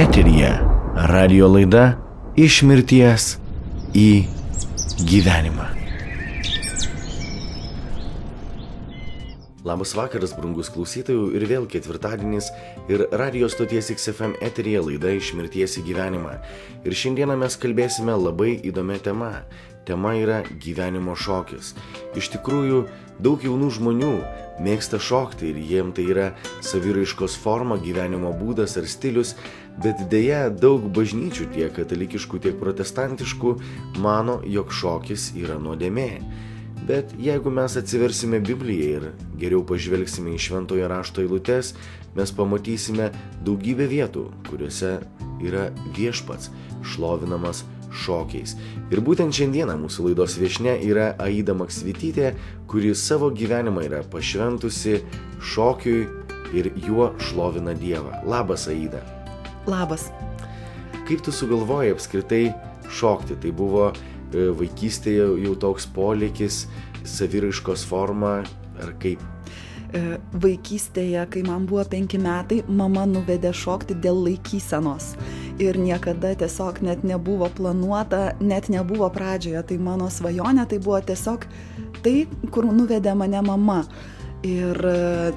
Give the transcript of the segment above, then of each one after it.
Eteryje radio laida Iš mirties į gyvenimą. Labas vakaras, brangus klausytojų, ir vėl ketvirtadienis ir radio stoties XFM eteryje laida Iš mirties į gyvenimą. Ir šiandieną mes kalbėsime labai įdomią temą. Tema yra gyvenimo šokis. Iš tikrųjų, daug jaunų žmonių mėgsta šokti ir jiem tai yra saviraiškos forma, gyvenimo būdas ar stilius, bet deja daug bažnyčių, tiek katalikiškų, tiek protestantiškų, mano, jog šokis yra nuodėmė. Bet jeigu mes atsiversime Bibliją ir geriau pažvelgsime į šventojo rašto eilutes, mes pamatysime daugybę vietų, kuriuose yra viešpats šlovinamas šokiais. Ir būtent šiandieną mūsų laidos viešnia yra Aida Maksvytytė, kuri savo gyvenimą yra pašventusi šokiui ir juo šlovina Dievą. Labas, Aida. Labas. Kaip tu sugalvojai apskritai šokti? Tai buvo vaikystėje jau toks polėkis, saviraiškos forma ar kaip? Vaikystėje, kai man buvo 5 metai, mama nuvedė šokti dėl laikysenos. Ir niekada tiesiog net nebuvo planuota, net nebuvo pradžioje. Tai mano svajonė, tai buvo tiesiog tai, kur nuvedė mane mama. Ir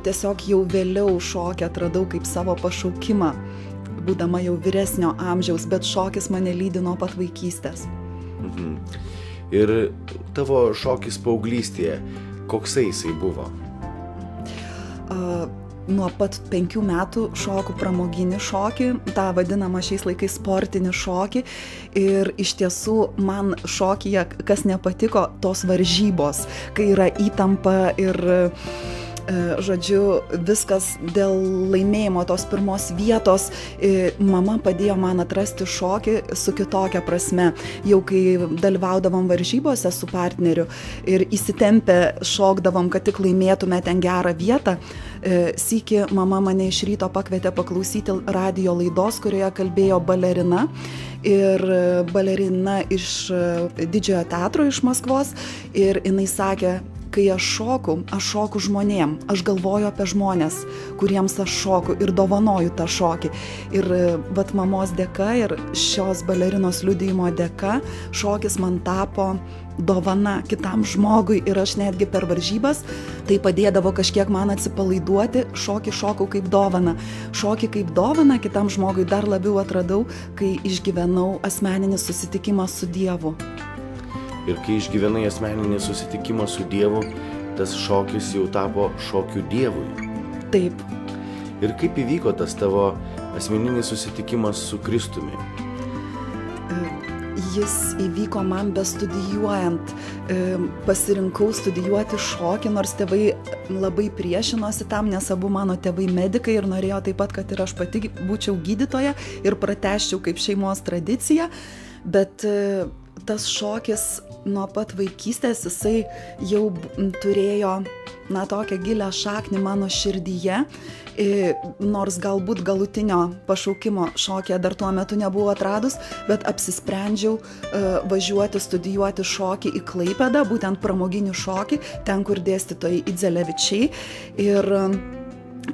tiesiog jau vėliau šokį atradau kaip savo pašaukimą, būdama jau vyresnio amžiaus, bet šokis mane lydi nuo pat vaikystės. Ir tavo šokis paauglystėje, koksai jisai buvo? Nuo pat 5 metų šoku pramoginį šokį, tą vadinamą šiais laikais sportinį šokį. Ir iš tiesų man šokyje, kas nepatiko, tos varžybos, kai yra įtampa ir žodžiu, viskas dėl laimėjimo tos pirmos vietos. Mama padėjo man atrasti šokį su kitokia prasme. Jau kai dalyvaudavom varžybose su partneriu ir įsitempę šokdavom, kad tik laimėtume ten gerą vietą, sykį mama mane iš ryto pakvietė paklausyti radio laidos, kurioje kalbėjo balerina. Ir balerina iš Didžiojo teatro iš Maskvos. Ir jinai sakė, kai aš šoku žmonėm, aš galvoju apie žmonės, kuriems aš šoku ir dovanoju tą šokį. Ir vat mamos dėka ir šios balerinos liudijimo dėka šokis man tapo dovana kitam žmogui ir aš netgi per varžybas tai padėdavo kažkiek man atsipalaiduoti, šokį šokau kaip dovana. Šokį kaip dovana kitam žmogui dar labiau atradau, kai išgyvenau asmeninį susitikimą su Dievu. Ir kai išgyvenai asmeninį susitikimą su Dievu, tas šokis jau tapo šokiu Dievui. Taip. Ir kaip įvyko tas tavo asmeninis susitikimas su Kristumi? Jis įvyko man bestudijuojant. Pasirinkau studijuoti šokį, nors tėvai labai priešinosi tam, nes abu mano tėvai medikai ir norėjo taip pat, kad ir aš pati būčiau gydytoja ir pratęsčiau kaip šeimos tradiciją. Bet tas šokis nuo pat vaikystės jisai jau turėjo tokią gilią šaknį mano širdyje, nors galbūt galutinio pašaukimo šokyje dar tuo metu nebuvau atradus, bet apsisprendžiau važiuoti studijuoti šokį į Klaipėdą, būtent pramoginį šokį, ten kur dėstytojai Idzelevičiai. Ir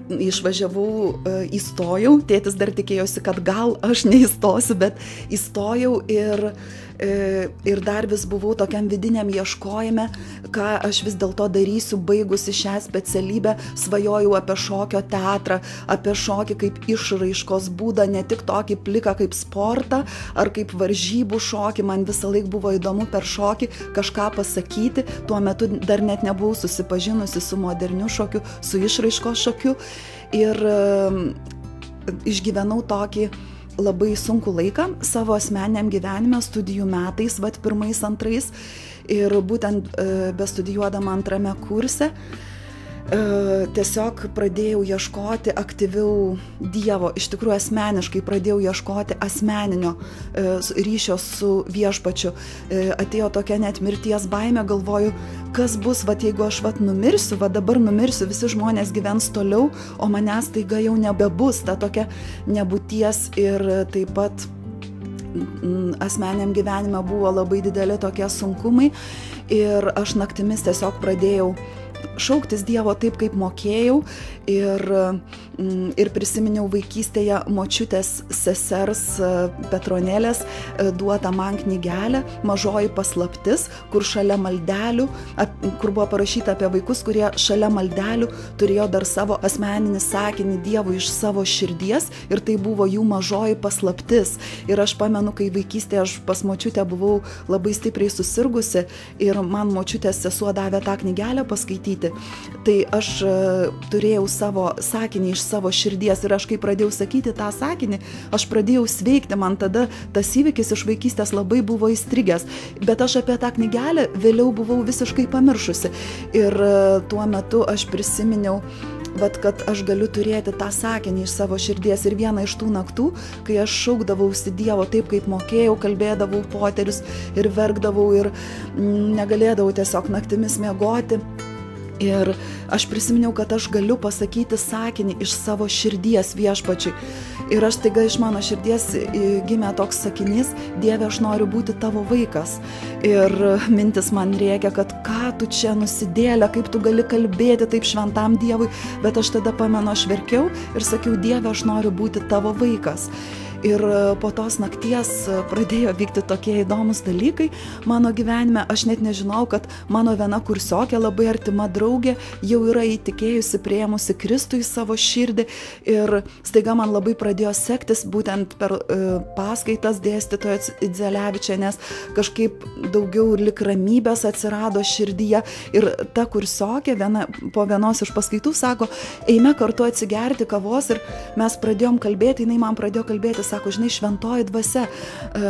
išvažiavau, įstojau, tėtis dar tikėjosi, kad gal aš neįstosiu, bet įstojau ir dar vis buvau tokiam vidiniam ieškojime, ką aš vis dėlto darysiu, baigusi šią specialybę, svajojau apie šokio teatrą, apie šokį kaip išraiškos būdą, ne tik tokį pliką kaip sportą ar kaip varžybų šokį, man visą laiką buvo įdomu per šokį kažką pasakyti, tuo metu dar net nebuvau susipažinusi su moderniu šokiu, su išraiškos šokiu ir išgyvenau tokį labai sunku laiką savo asmeniniam gyvenime, studijų metais, vat 1, 2, ir būtent bestudijuodama 2 kurse tiesiog pradėjau ieškoti aktyviau Dievo, iš tikrųjų asmeniškai pradėjau ieškoti asmeninio ryšio su viešpačiu. Atėjo tokia net mirties baimė, galvoju, kas bus, jeigu aš numirsiu, dabar numirsiu, visi žmonės gyvens toliau, o manęs taiga jau nebebus, ta tokia nebūties. Ir taip pat asmeniniam gyvenime buvo labai dideli tokie sunkumai ir aš naktimis tiesiog pradėjau šauktis Dievo taip, kaip mokėjau ir prisiminiau vaikystėje močiutės sesers Petronėlės duotą man knygelę Mažoji paslaptis, kur šalia maldelių, kur buvo parašyta apie vaikus, kurie šalia maldelių turėjo dar savo asmeninį sakinį Dievui iš savo širdies ir tai buvo jų mažoji paslaptis. Ir aš pamenu, kai vaikystėje aš pas močiutę buvau labai stipriai susirgusi ir man močiutės sesuo davė tą knygelę paskaityti, tai aš turėjau savo sakinį iš savo širdies ir aš kai pradėjau sakyti tą sakinį, aš pradėjau sveikti, man tada tas įvykis iš vaikystės labai buvo įstrigęs, bet aš apie tą knygelę vėliau buvau visiškai pamiršusi ir tuo metu aš prisiminiau, kad aš galiu turėti tą sakinį iš savo širdies ir vieną iš tų naktų, kai aš šaukdavausi Dievo taip, kaip mokėjau, kalbėdavau poterius ir verkdavau ir negalėdavau tiesiog naktimis miegoti. Ir aš prisiminiau, kad aš galiu pasakyti sakinį iš savo širdies Viešpačiui. Ir aš staiga iš mano širdies gimė toks sakinys, Dieve, aš noriu būti tavo vaikas. Ir mintis man rėkia, kad ką tu čia nusidėlė, kaip tu gali kalbėti taip šventam Dievui, bet aš tada pamenu, aš verkiau ir sakiau, Dieve, aš noriu būti tavo vaikas. Ir po tos nakties pradėjo vykti tokie įdomus dalykai mano gyvenime. Aš net nežinau, kad mano viena kursiokė, labai artima draugė, jau yra įtikėjusi, priėmusi Kristų į savo širdį. Ir staiga man labai pradėjo sektis būtent per paskaitas dėstytojos Idzelevičienės, kažkaip daugiau lik ramybės atsirado širdyje. Ir ta kursiokė po vienos iš paskaitų sako, eime kartu atsigerti kavos ir mes pradėjom kalbėti, jinai man pradėjo kalbėti, sako, žinai, šventoji dvasia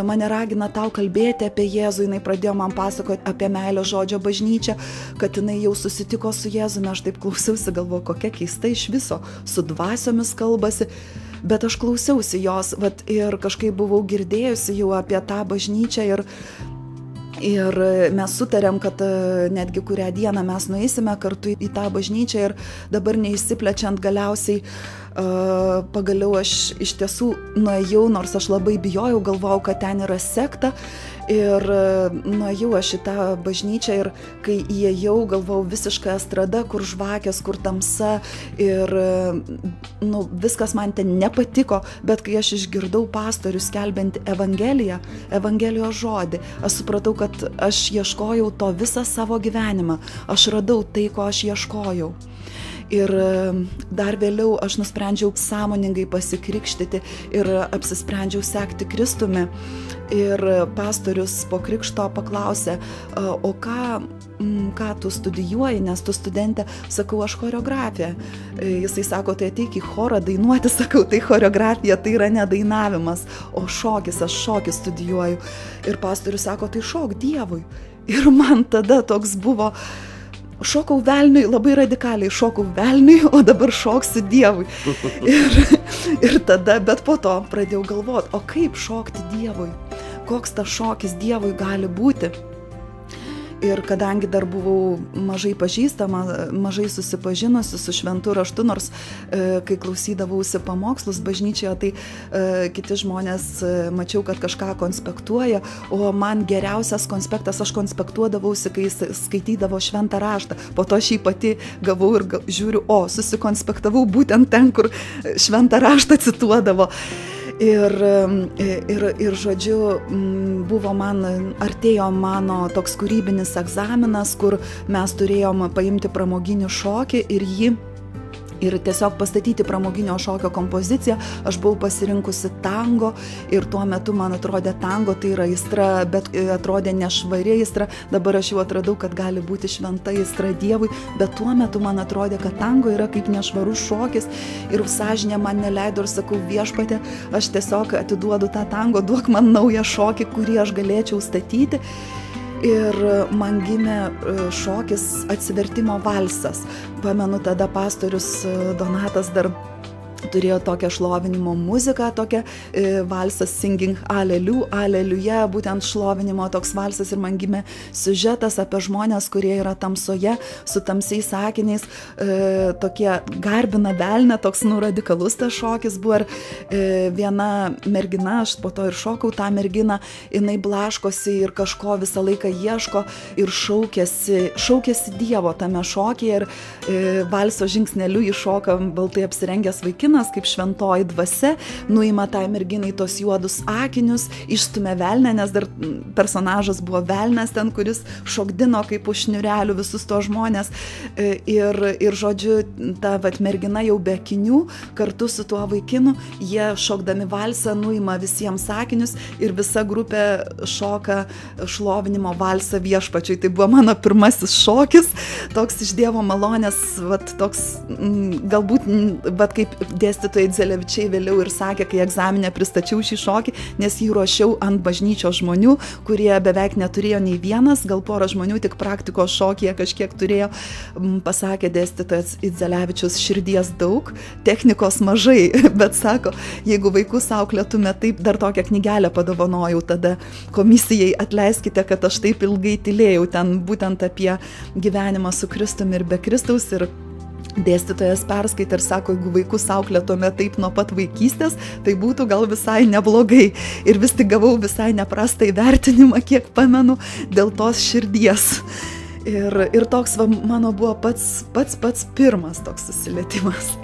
mane ragina tau kalbėti apie Jėzų, jinai pradėjo man pasakoti apie meilę žodžio bažnyčią, kad jinai jau susitiko su Jėzumi, aš taip klausiausi, galvoju, kokia keista iš viso, su dvasiomis kalbasi, bet aš klausiausi jos, ir kažkaip buvau girdėjusi jau apie tą bažnyčią ir mes sutarėm, kad netgi kurią dieną mes nueisime kartu į tą bažnyčią ir dabar neišsiplečiant galiausiai pagaliau aš iš tiesų nuėjau, nors aš labai bijojau, galvojau, kad ten yra sekta ir nuėjau aš į tą bažnyčią ir kai įėjau, galvojau, visiška estrada, kur žvakės, kur tamsa ir viskas man ten nepatiko, bet kai aš išgirdau pastorių skelbiant Evangeliją, Evangelijos žodį, aš supratau, kad aš ieškojau to visą savo gyvenimą, aš radau tai, ko aš ieškojau. Ir dar vėliau aš nusprendžiau sąmoningai pasikrikštyti ir apsisprendžiau sekti Kristumi. Ir pastorius po krikšto paklausė, o ką tu studijuoji, nes tu studentė, sakau, aš choreografiją. Jisai sako, tai ateik į chorą dainuoti, sakau, tai choreografija, tai yra ne dainavimas, o šokis, aš šokį studijuoju. Ir pastorius sako, tai šok Dievui. Ir man tada toks buvo, šokau velniui, labai radikaliai šokau velniui, o dabar šoksiu Dievui. Ir tada, bet po to pradėjau galvoti, o kaip šokti Dievui? Koks tas šokis Dievui gali būti? Ir kadangi dar buvau mažai pažįstama, mažai susipažinusi su šventu raštu, nors kai klausydavausi pamokslus bažnyčioje, tai kiti žmonės mačiau, kad kažką konspektuoja, o man geriausias konspektas, aš konspektuodavausi, kai skaitydavo šventą raštą. Po to aš jį pati gavau ir žiūriu, susikonspektavau būtent ten, kur šventą raštą cituodavo. Ir žodžiu, artėjo mano toks kūrybinis egzaminas, kur mes turėjom paimti pramoginį šokį ir tiesiog pastatyti pramoginio šokio kompoziciją. Aš buvau pasirinkusi tango ir tuo metu man atrodė tango, tai yra aistra, bet atrodė nešvari aistra. Dabar aš jau atradau, kad gali būti šventa aistra Dievui, bet tuo metu man atrodė, kad tango yra kaip nešvarus šokis ir sąžinė man neleido ir sakau, Viešpatie, aš tiesiog atiduodu tą tango, duok man naują šokį, kurį aš galėčiau statyti. Ir man gimė šokis Atsivertimo valsas. Pamenu, tada pastorius Donatas dar turėjo tokią šlovinimo muziką, tokią valsas Singing Aleliuja, būtent šlovinimo toks valsas, ir man gimė siužetas apie žmonės, kurie yra tamsoje, su tamsiais akiniais, tokie garbina velnę, toks radikalus tas šokis buvo, ir viena mergina, aš po to ir šokau tą merginą, jinai blaškosi ir kažko visą laiką ieško ir šaukėsi Dievo tame šokyje, ir valso žingsneliu įšoka baltai apsirengęs vaikinas, kaip šventoji dvasia, nuima tai merginai tos juodus akinius, išstumia velnę, nes dar personažas buvo velnas ten, kuris šokdino kaip už šniurelių visus to žmonės, ir žodžiu, ta mergina jau be akinių, kartu su tuo vaikinu, jie šokdami valsą nuima visiems akinius ir visa grupė šoka šlovinimo valsą Viešpačiui. Tai buvo mano pirmasis šokis, toks iš Dievo malonės, toks galbūt, kaip dėstytojai Dzelevičiai vėliau ir sakė, kai egzaminę pristačiau šį šokį, nes jį ruošiau ant bažnyčios žmonių, kurie beveik neturėjo nei vienas, gal porą žmonių tik praktikos šokyje kažkiek turėjo, pasakė dėstytojas Dzelevičius, širdies daug, technikos mažai, bet sako, jeigu vaikus auklėtume, taip dar tokią knygelę padovanojau tada komisijai, atleiskite, kad aš taip ilgai tylėjau, ten būtent apie gyvenimą su Kristumi ir be Kristaus, ir dėstytojas perskaitė ir sako, jeigu vaikus auklėtume taip nuo pat vaikystės, tai būtų gal visai neblogai. Ir vis tik gavau visai neprastą įvertinimą, kiek pamenu, dėl tos širdies. Ir toks mano buvo pats pirmas toks susilietimas.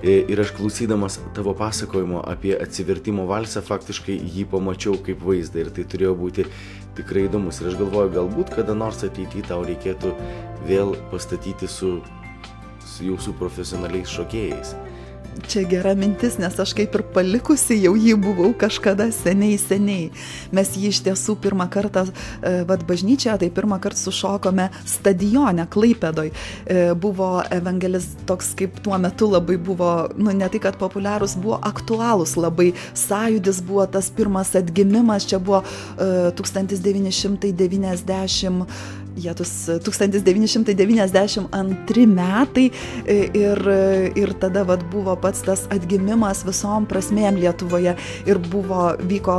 Ir aš klausydamas tavo pasakojimo apie atsivertimo valsą, faktiškai jį pamačiau kaip vaizdą ir tai turėjo būti tikrai įdomus. Ir aš galvoju, galbūt kada nors ateityje tau reikėtų vėl pastatyti su jūsų profesionaliais šokėjais. Čia gera mintis, nes aš kaip ir palikusi jau jį buvau kažkada seniai. Mes jį iš tiesų pirmą kartą bažnyčioje, tai pirmą kartą sušokome stadione Klaipėdoj. Buvo evangelis toks, kaip tuo metu labai buvo, ne tai kad populiarus, buvo aktualūs labai. Sąjūdis buvo tas pirmas atgimimas, čia buvo 1992 metai ir tada buvo pats tas atgimimas visom prasmėm Lietuvoje ir vyko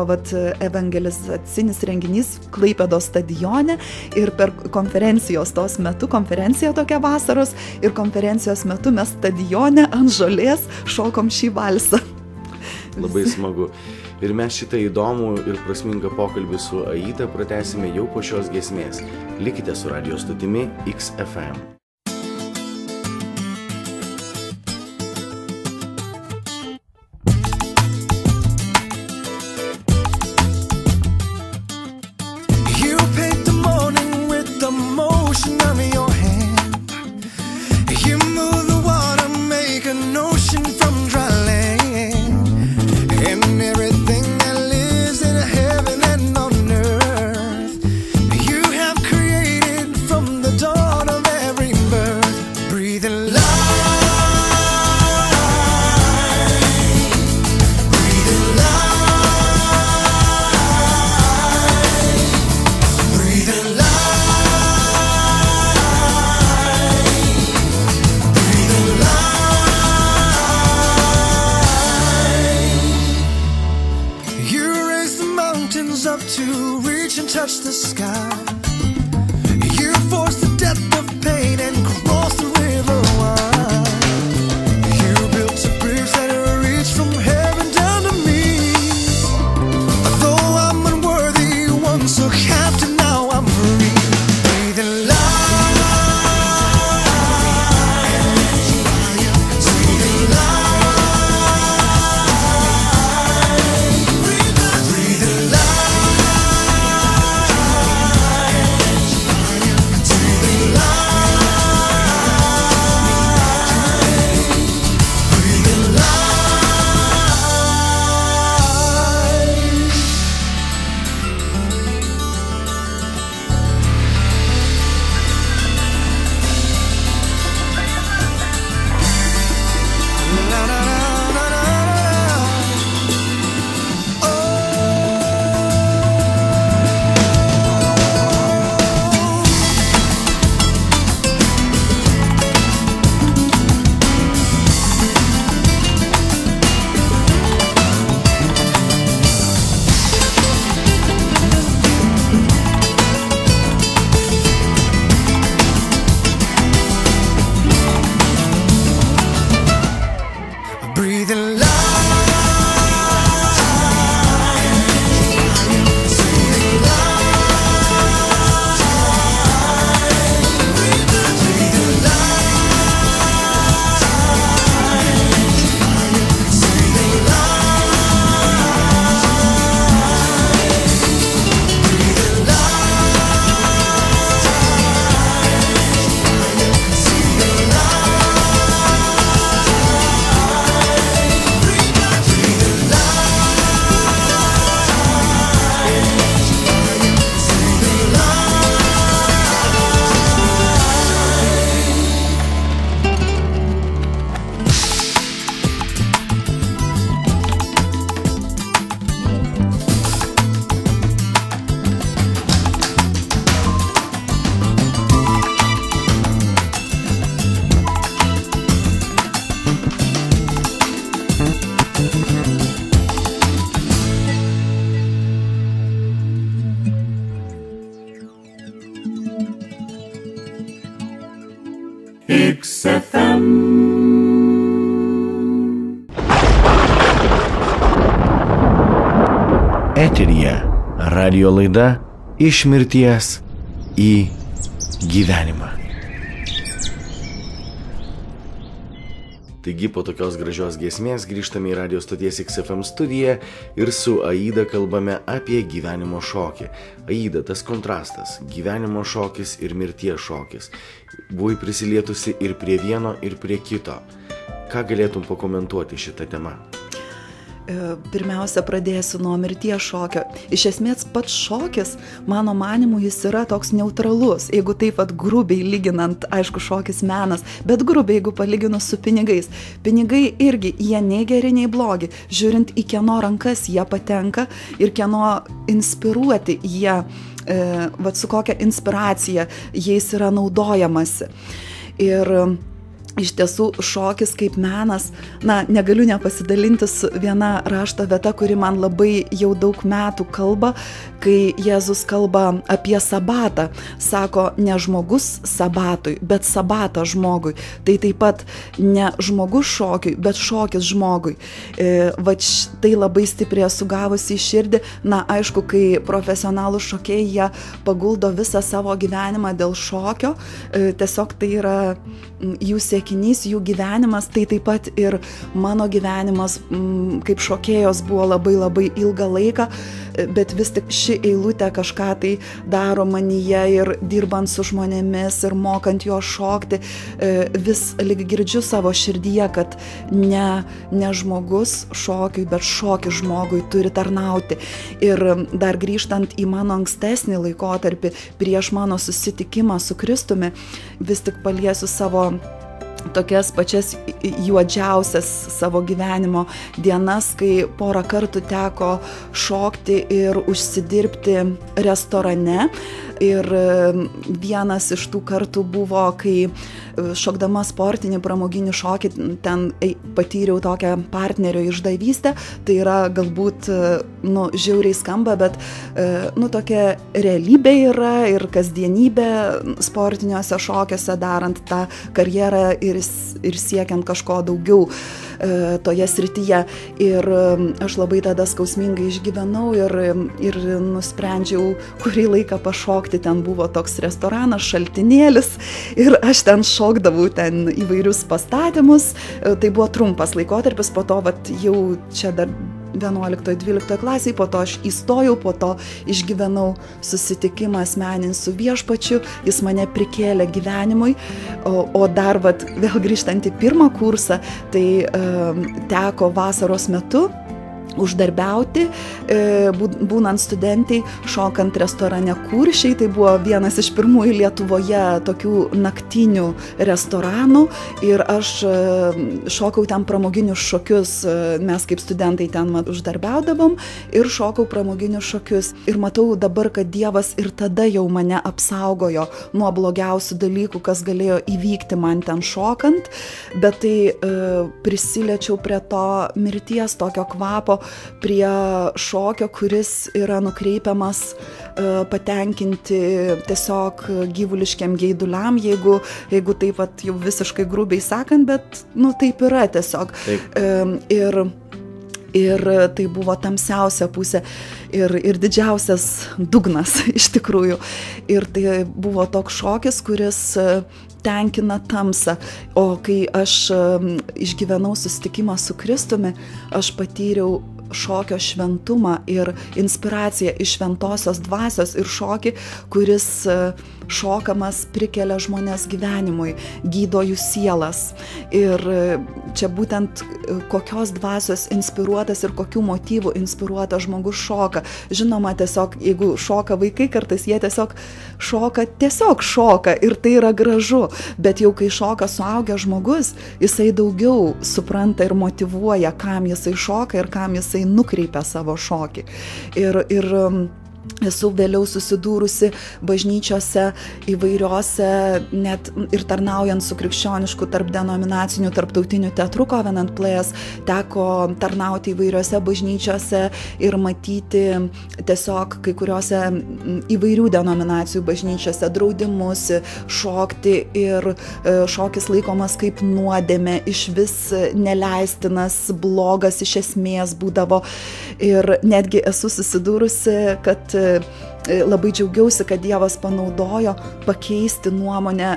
evangelizacinis renginys Klaipėdos stadione ir per konferencija tokia vasaros ir konferencijos metu mes stadione ant žolės šokom šį valsą. Labai smagu. Ir mes šitą įdomų ir prasmingą pokalbį su Aida pratęsime jau po šios giesmės. Likite su radio stotimi XFM. FM. Eteryje radio laida Iš mirties į gyvenimą. Taigi po tokios gražios giesmės grįžtame į radio stoties XFM studiją ir su Aida kalbame apie gyvenimo šokį. Aida, tas kontrastas, gyvenimo šokis ir mirties šokis. Buvai prisilietusi ir prie vieno, ir prie kito. Ką galėtum pakomentuoti šitą temą? Pirmiausia, pradėsiu nuo mirties šokio. Iš esmės, pats šokis, mano manimu, jis yra toks neutralus. Jeigu taip pat grubiai lyginant, aišku, šokis menas, bet grubiai, jeigu palyginus su pinigais. Pinigai irgi, jie nei geri, nei blogi. Žiūrint į kieno rankas jie patenka ir kieno inspiruoti jie, su kokia inspiracija jais yra naudojamasi. Ir iš tiesų šokis kaip menas, negaliu nepasidalinti su viena rašto vieta, kuri man labai jau daug metų kalba, kai Jėzus kalba apie sabatą. Sako, ne žmogus sabatui, bet sabata žmogui. Tai taip pat ne žmogus šokiui, bet šokis žmogui. Tai labai stipriai sugavusi į širdį. Aišku, kai profesionalų šokėjai, jie paguldo visą savo gyvenimą dėl šokio, tiesiog tai yra jų siekinys, jų gyvenimas, tai taip pat ir mano gyvenimas kaip šokėjos buvo labai labai ilgą laiką, bet vis tik ši eilutė kažką tai daro manyje ir dirbant su žmonėmis ir mokant juos šokti, vis lyg girdžiu savo širdyje, kad ne žmogus šokiui, bet šokis žmogui turi tarnauti. Ir dar grįžtant į mano ankstesnį laikotarpį, prieš mano susitikimą su Kristumi, vis tik paliesiu savo tokias pačias juodžiausias savo gyvenimo dienas, kai porą kartų teko šokti ir užsidirbti restorane. Ir vienas iš tų kartų buvo, kai šokdama sportinį pramoginį šokį, ten patyriau tokią partnerio išdavystę. Tai yra galbūt, žiauriai skamba, bet, tokia realybė yra ir kasdienybė sportiniuose šokiuose, darant tą karjerą ir siekiant kažko daugiau toje srityje. Ir aš labai tada skausmingai išgyvenau ir nusprendžiau kurį laiką pašokti. Ten buvo toks restoranas, šaltinėlis ir aš ten šokdavau ten įvairius pastatymus. Tai buvo trumpas laikotarpis, po to jau čia dar 11-12 klasiai, po to aš įstojau, po to išgyvenau susitikimą asmeninį su viešpačiu, jis mane prikėlė gyvenimui, o dar vėl grįžtant į pirmą kursą, tai teko vasaros metu uždarbiauti, būnant studentai, šokant restorane Kuršiai. Tai buvo vienas iš pirmųjų Lietuvoje tokių naktinių restoranų ir aš šokau ten pramoginius šokius. Mes kaip studentai ten uždarbiaudavom ir šokau pramoginius šokius. Ir matau dabar, kad Dievas ir tada jau mane apsaugojo nuo blogiausių dalykų, kas galėjo įvykti man ten šokant, bet tai prisiliečiau prie to mirties tokio kvapo, prie šokio, kuris yra nukreipiamas patenkinti tiesiog gyvuliškiam geiduliam, jeigu taip jau visiškai grubiai sakant, bet taip yra tiesiog. Ir tai buvo tamsiausia pusė ir didžiausias dugnas iš tikrųjų. Ir tai buvo toks šokis, kuris tenkina tamsą. O kai aš išgyvenau susitikimą su Kristumi, aš patyriau šokio šventumą ir inspiraciją iš šventosios dvasios ir šokį, kuris šokamas prikelia žmonės gyvenimui, gydo jų sielas. Ir čia būtent kokios dvasios inspiruotas ir kokių motyvų inspiruotas žmogus šoka. Žinoma, tiesiog, jeigu šoka vaikai, kartais jie tiesiog šoka ir tai yra gražu. Bet jau kai šoka suaugęs žmogus, jisai daugiau supranta ir motyvuoja, kam jisai šoka ir kam jisai nukreipia savo šokį. Ir Esu vėliau susidūrusi bažnyčiose įvairiose, net ir tarnaujant su krikščionišku tarp denominaciniu tarptautiniu teatru Covenant Players, teko tarnauti įvairiose bažnyčiose ir matyti tiesiog kai kuriuose įvairių denominacijų bažnyčiose draudimus šokti, ir šokis laikomas kaip nuodėmė, iš vis neleistinas, blogas iš esmės būdavo. Ir netgi esu susidūrusi, kad labai džiaugiausi, kad Dievas panaudojo pakeisti nuomonę.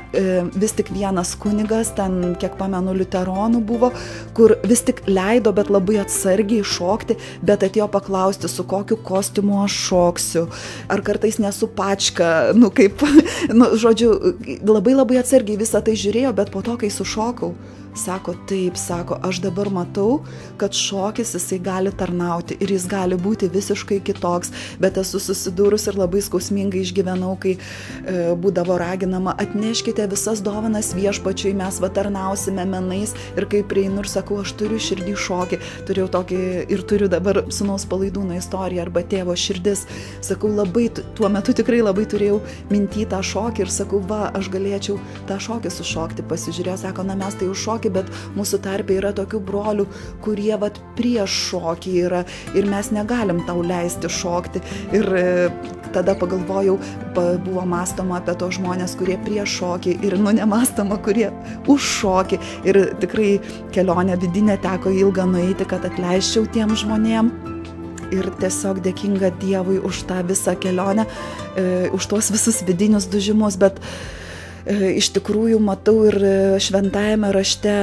Vis tik vienas kunigas, ten kiek pamenu liuteronų buvo, kur vis tik leido, bet labai atsargiai šokti, bet atėjo paklausti, su kokiu kostiumu aš šoksiu, ar kartais nesu pačka, žodžiu, labai atsargiai visą tai žiūrėjo, bet po to, kai sušokau, sako, taip, sako, aš dabar matau, kad šokis jisai gali tarnauti ir jis gali būti visiškai kitoks, bet esu susidūrus ir labai skausmingai išgyvenau, kai būdavo raginama, atneškite visas dovanas viešpačiui, mes tarnausime menais, ir kai prieinu ir sakau, aš turiu širdį šokį, turėjau tokį ir turiu dabar sūnaus Palaidūno istoriją arba tėvo širdis, sakau, labai, tuo metu tikrai labai turėjau minty tą šokį ir sakau, va, aš galėčiau tą šokį sušokti, pasižiūrėjau, sako, na mes tai už šokį, bet mūsų tarpe yra tokių brolių, kurie prieš šokį yra ir mes negalim tau leisti šokti. Ir tada pagalvojau, buvo mąstoma apie tos žmonės, kurie prieš šokį ir nemąstoma, kurie už šokį. Ir tikrai kelionę vidinę teko ilgą nueiti, kad atleisčiau tiem žmonėm. Ir tiesiog dėkinga Dievui už tą visą kelionę, už tuos visus vidinius dužimus, bet iš tikrųjų matau ir šventajame rašte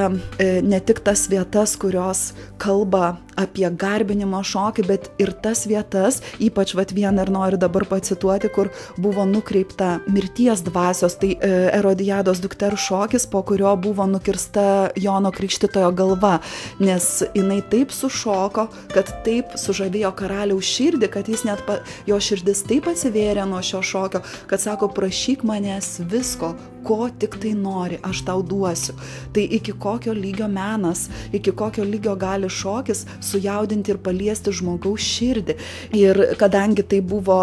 ne tik tas vietas, kurios kalba apie garbinimo šokį, bet ir tas vietas, ypač vieną ir noriu dabar pacituoti, kur buvo nukreipta mirties dvasios, tai Erodijados dukters šokis, po kurio buvo nukirsta Jono Krikštytojo galva, nes jinai taip sušoko, kad taip sužavėjo karaliaus širdį, kad jis net jo širdis taip atsivėrė nuo šio šokio, kad sako, prašyk manęs visko, ko tik tai nori, aš tau duosiu. Tai iki kokio lygio menas, iki kokio lygio gali šokis sujaudinti ir paliesti žmogaus širdį. Ir kadangi tai buvo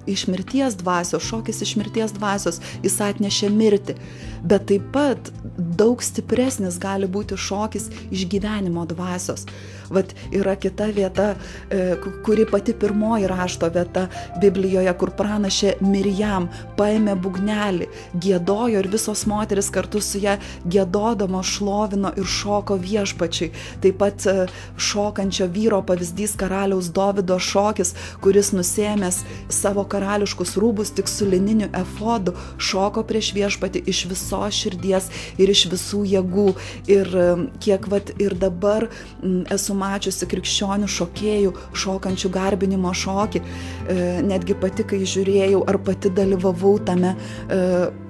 iš mirties dvasios, šokis iš mirties dvasios, jis atnešė mirtį, bet taip pat daug stipresnis gali būti šokis iš gyvenimo dvasios. Yra kita vieta, kuri pati pirmoji rašto vieta Biblijoje, kur pranašė Mirjam paėmė būgnelį, giedojo ir visos moteris kartu su ją giedodama šlovino ir šoko viešpačiui. Taip pat šokančio vyro pavyzdys karaliaus Dovydo šokis, kuris nusiėmęs savo karališkus rūbus tik su lininiu efodu, šoko prieš viešpatį iš visos širdies ir iš visų jėgų. Ir kiek ir dabar esu mačiusi krikščionių šokėjų šokančių garbinimo šokį, netgi pati, kai žiūrėjau ar pati dalyvavau tame,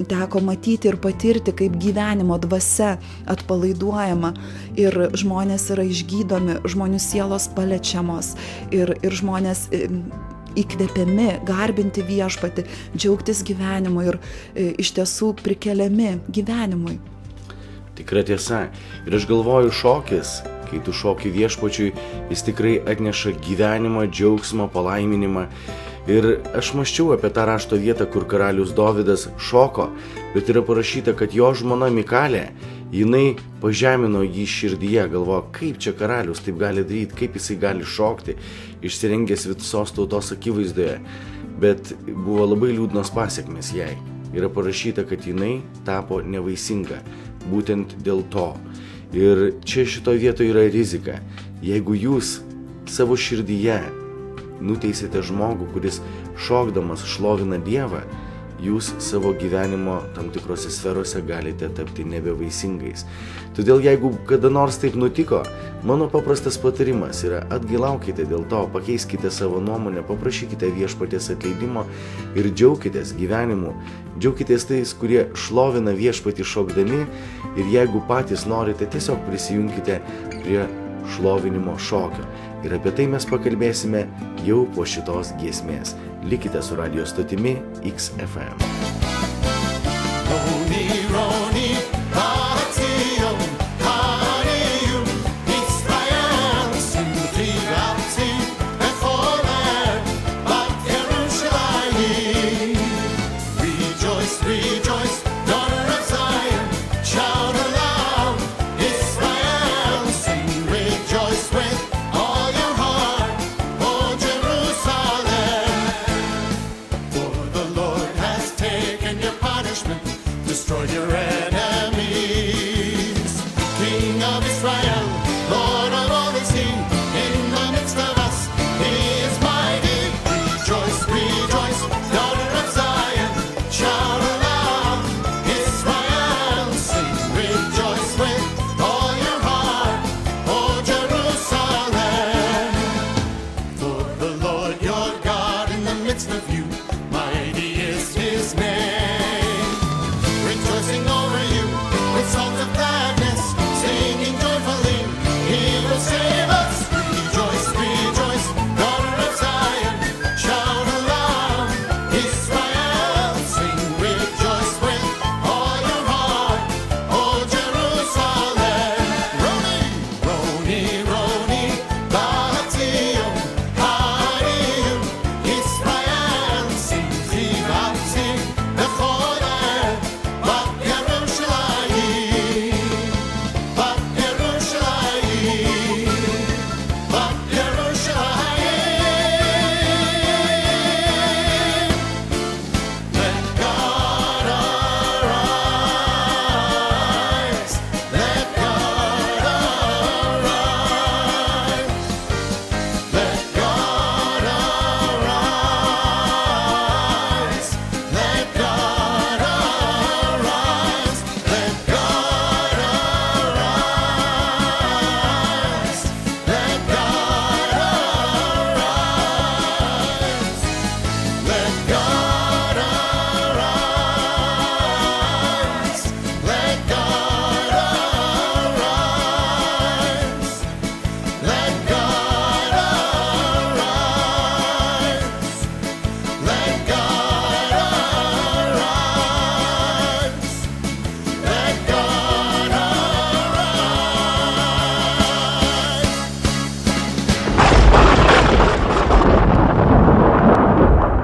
teko matyti ir patirti, kaip gyvenimo dvasia atpalaiduojama ir žmonės yra išgydomi, žmonių sielos paliečiamos ir žmonės įkvepiami garbinti viešpatį, džiaugtis gyvenimu ir iš tiesų prikeliami gyvenimui. Tikra tiesa. Ir aš galvoju, šokis, kai tu šoki viešpačiui, jis tikrai atneša gyvenimą, džiaugsmą, palaiminimą. Ir aš mąsčiau apie tą rašto vietą, kur karalius Dovydas šoko, bet yra parašyta, kad jo žmona Mikalė, jinai pažemino jį širdyje, galvojo, kaip čia karalius taip gali daryti, kaip jisai gali šokti, išsirengęs visos tautos akivaizdoje. Bet buvo labai liūdnos pasiekmes jai. Yra parašyta, kad jinai tapo nevaisinga, būtent dėl to. Ir čia šitoje vietoje yra rizika. Jeigu jūs savo širdyje nuteisite žmogų, kuris šokdamas šlovina Dievą, jūs savo gyvenimo tam tikrose sferose galite tapti nebevaisingais. Todėl jeigu kada nors taip nutiko, mano paprastas patarimas yra atgailaukite dėl to, pakeiskite savo nuomonę, paprašykite viešpaties atleidimo ir džiaukitės gyvenimu. Džiaukitės tais, kurie šlovina viešpatį šokdami, ir jeigu patys norite, tiesiog prisijunkite prie šlovinimo šokio. Ir apie tai mes pakalbėsime jau po šitos giesmės. Likite su radio stotimi XFM.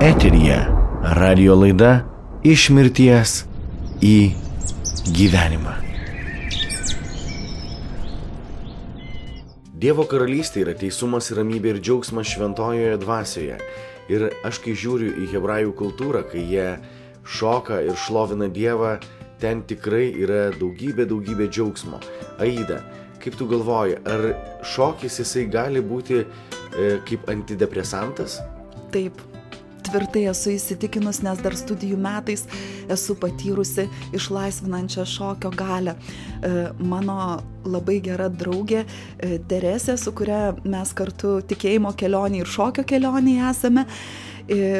Eteryje radio laida Iš mirties į gyvenimą. Dievo karalystė yra teisumas, ramybė ir džiaugsmas šventojoje dvasioje. Ir aš kai žiūriu į hebrajų kultūrą, kai jie šoka ir šlovina Dievą, ten tikrai yra daugybė džiaugsmo. Aida, kaip tu galvoji, ar šokis jisai gali būti kaip antidepresantas? Taip. Tvirtai esu įsitikinus, nes dar studijų metais esu patyrusi išlaisvinančią šokio galią. Mano labai gera draugė Teresė, su kuria mes kartu tikėjimo kelionėje ir šokio kelionėje esame,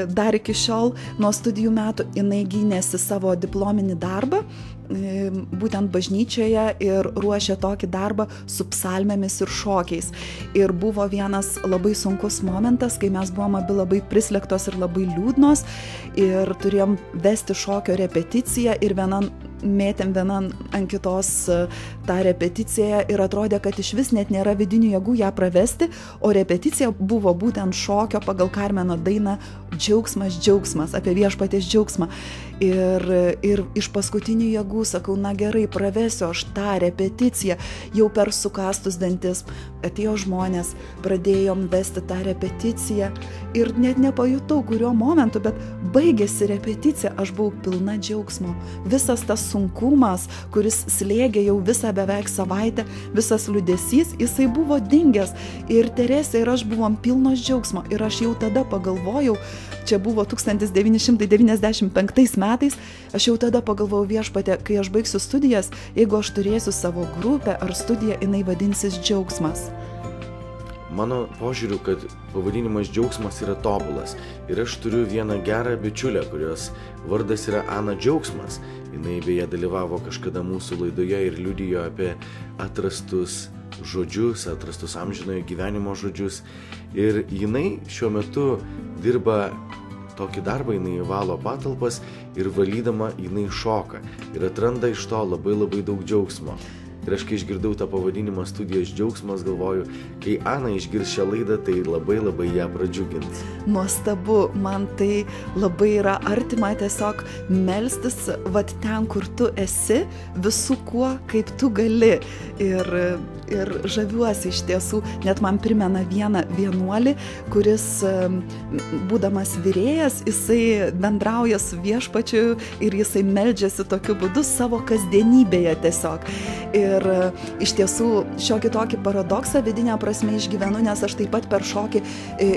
dar iki šiol nuo studijų metų jinai gynėsi savo diplominį darbą, būtent bažnyčioje, ir ruošė tokį darbą su psalmėmis ir šokiais. Ir buvo vienas labai sunkus momentas, kai mes buvom abi labai prislėgtos ir labai liūdnos ir turėjom vesti šokio repeticiją ir mėtėm vienan ant kitos tą repeticiją ir atrodė, kad iš vis net nėra vidinių jėgų ją pravesti, o repeticija buvo būtent šokio pagal Karmeno dainą Džiaugsmas, džiaugsmas, apie viešpaties džiaugsmą. Ir iš paskutinių jėgų sakau, na gerai, pravesiu aš tą repeticiją, jau per sukastus dantis atėjo žmonės, pradėjom vesti tą repeticiją ir net nepajutau kuriuo momentu, bet baigėsi repeticija, aš buvau pilna džiaugsmo. Visas tas sunkumas, kuris slėgė jau visą beveik savaitę, visas liūdesys, jisai buvo dingęs. Ir Teresė ir aš buvom pilnos džiaugsmo. Ir aš jau tada pagalvojau, čia buvo 1995 metais, aš jau tada pagalvojau, viešpatie, kai aš baigsiu studijas, jeigu aš turėsiu savo grupę ar studiją, jinai vadinsis Džiaugsmas. Mano požiūriu, kad pavadinimas Džiaugsmas yra tobulas. Ir aš turiu vieną gerą bičiulę, kurios vardas yra Ana Džiaugsmas. Jinai beje dalyvavo kažkada mūsų laidoje ir liudijo apie atrastus žodžius, atrastus amžinojo gyvenimo žodžius. Ir jinai šiuo metu dirba tokį darbą, jinai valo patalpas ir valydama jinai šoka. Ir atranda iš to labai daug džiaugsmo. Ir aš kai išgirdau tą pavadinimą studijos Džiaugsmas, galvoju, kai Ana išgirs šią laidą, tai labai ją pradžiugins. Nuostabu, man tai labai yra artima tiesiog melstis vat ten, kur tu esi, visų kuo, kaip tu gali. Ir žaviuosi iš tiesų, net man primena vieną vienuolį, kuris, būdamas virėjas, jisai bendrauja su viešpačiu ir jisai meldžiasi tokiu būdu savo kasdienybėje tiesiog. Ir iš tiesų šiokį tokį paradoksą vidinę prasme išgyvenu, nes aš taip pat per šokį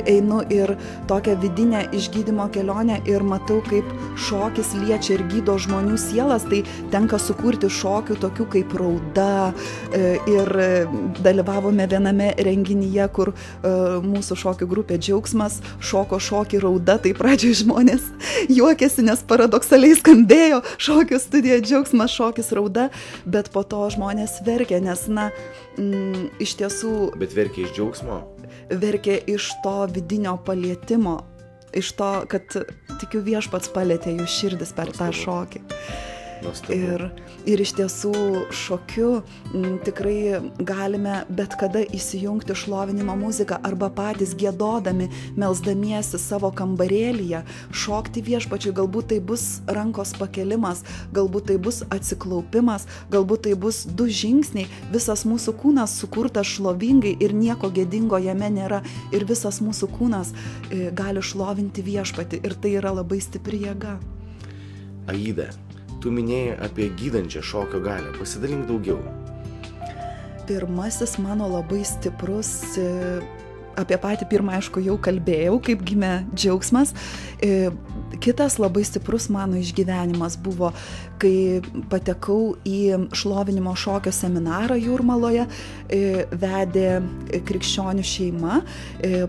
einu ir tokią vidinę išgydymo kelionę ir matau, kaip šokis liečia ir gydo žmonių sielas, tai tenka sukurti šokių tokių kaip Rauda ir dalyvavome viename renginyje, kur mūsų šokių grupė Džiaugsmas šoko šokį Rauda, tai pradžioje žmonės juokėsi, nes paradoksaliai skambėjo šokio studija Džiaugsmas, šokis Rauda, bet po to žmonės verkė, nes, iš tiesų... Bet verkė iš džiaugsmo? Verkė iš to vidinio palietimo, iš to, kad tikiu viešpats palietė jų širdis per tą šokį. Ir iš tiesų šokiu tikrai galime bet kada įsijungti šlovinimo muziką arba patys giedodami, melsdamiesi savo kambarėlyje, šokti viešpačiui. Galbūt tai bus rankos pakelimas, galbūt tai bus atsiklaupimas, galbūt tai bus 2 žingsniai. Visas mūsų kūnas sukurtas šlovingai ir nieko gėdingo jame nėra. Ir visas mūsų kūnas gali šlovinti viešpatį ir tai yra labai stipri jėga. Aida, tu minėjai apie gydančią šokio galią. Pasidalink daugiau. Pirmasis mano labai stiprus, apie patį pirmą, aišku, jau kalbėjau, kaip gimė Džiaugsmas. Kitas labai stiprus mano išgyvenimas buvo, kai patekau į šlovinimo šokio seminarą Jūrmaloje, vedė krikščionių šeima,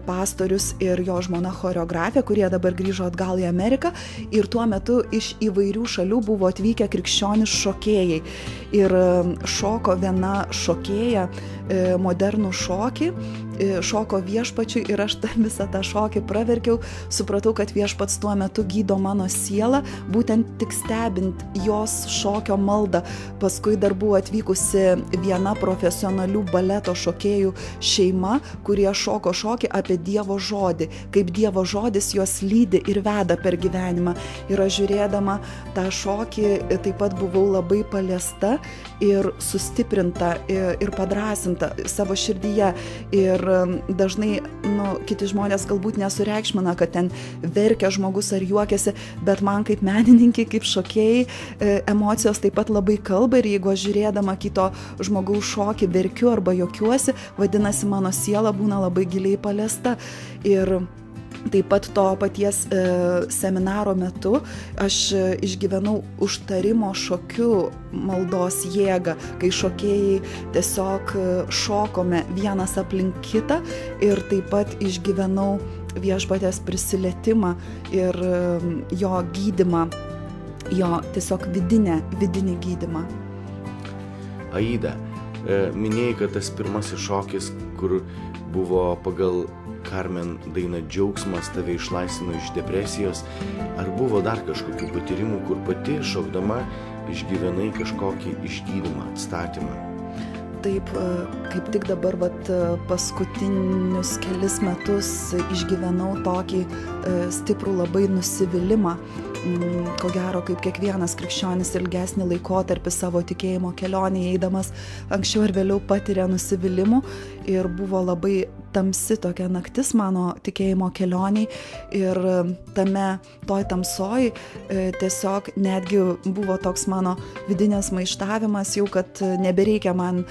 pastorius ir jo žmona choreografė, kurie dabar grįžo atgal į Ameriką, ir tuo metu iš įvairių šalių buvo atvykę krikščionys šokėjai. Ir šoko viena šokėja modernų šokį šoko viešpačiui ir aš visą tą šokį praverkiau, supratau, kad viešpats tuo metu gydo mano sielą, būtent tik stebint jos šokio maldą. Paskui dar buvo atvykusi viena profesionalių baleto šokėjų šeima, kurie šoko šokį apie Dievo žodį, kaip Dievo žodis juos lydi ir veda per gyvenimą. Ir aš žiūrėdama tą šokį taip pat buvau labai paliesta ir sustiprinta ir padrąsinta savo širdyje. Ir dažnai kiti žmonės galbūt nesureikšmina, kad ten verkia žmogus ar juokiasi, bet man kaip menininkai, kaip šokėjai, emocijos taip pat labai kalba ir jeigu aš žiūrėdama kito žmogaus šokį verkiu arba juokiuosi, vadinasi mano siela būna labai giliai paliesta. Ir taip pat to paties seminaro metu aš išgyvenau užtarimo šokiu maldos jėgą, kai šokėjai tiesiog šokome vienas aplink kitą ir taip pat išgyvenau viešpaties prisilietimą ir jo gydymą, jo tiesiog vidinį gydymą. Aida, minėjai, kad tas pirmasis šokis, kur buvo pagal Carmen daina Džiaugsmas, tave išlaisvino iš depresijos. Ar buvo dar kažkokių patyrimų, kur pati šokdama išgyvenai kažkokį išgydymą, atstatymą? Taip, kaip tik dabar paskutinius kelis metus išgyvenau tokį stiprų labai nusivylimą. Ko gero, kaip kiekvienas krikščionis ilgesnį laikotarpį savo tikėjimo kelionėje eidamas anksčiau ir vėliau patiria nusivylimų ir buvo labai tamsi tokia naktis mano tikėjimo kelioniai ir toj tamsoj tiesiog netgi buvo toks mano vidinės maištavimas jau, kad nebereikia man,